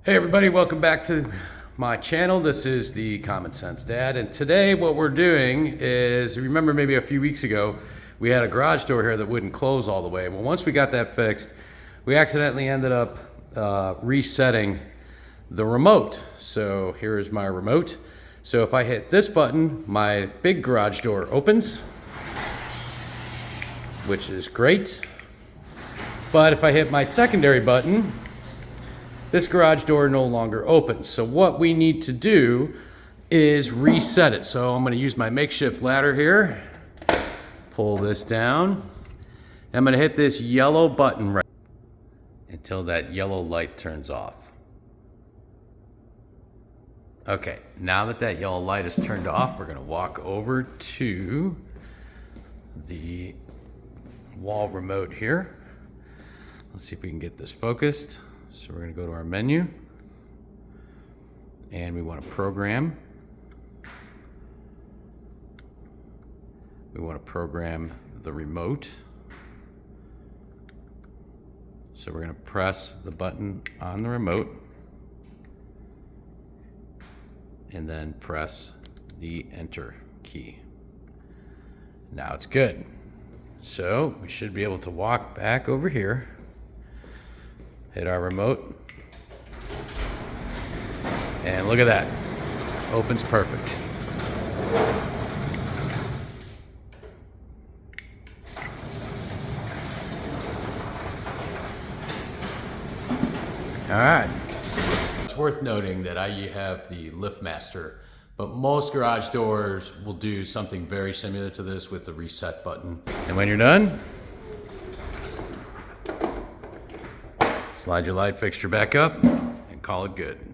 Hey everybody, welcome back to my channel. This is the Common Sense Dad, and today what we're doing is, remember maybe a few weeks ago we had a garage door here that wouldn't close all the way. Well, once we got that fixed, we accidentally ended up resetting the remote. So here is my remote. So if I hit this button, my big garage door opens, which is great. But if I hit my secondary button, this garage door no longer opens. So what we need to do is reset it. So I'm gonna use my makeshift ladder here, pull this down. I'm gonna hit this yellow button right until that yellow light turns off. Okay, now that that yellow light is turned off, we're gonna walk over to the wall remote here. Let's see if we can get this focused. So we're going to go to our menu and we want to program. We want to program the remote. So we're going to press the button on the remote and then press the enter key. Now it's good. So we should be able to walk back over here, hit our remote, and look at that. Opens perfect. All right. It's worth noting that I have the LiftMaster, but most garage doors will do something very similar to this with the reset button. And when you're done, slide your light fixture back up and call it good.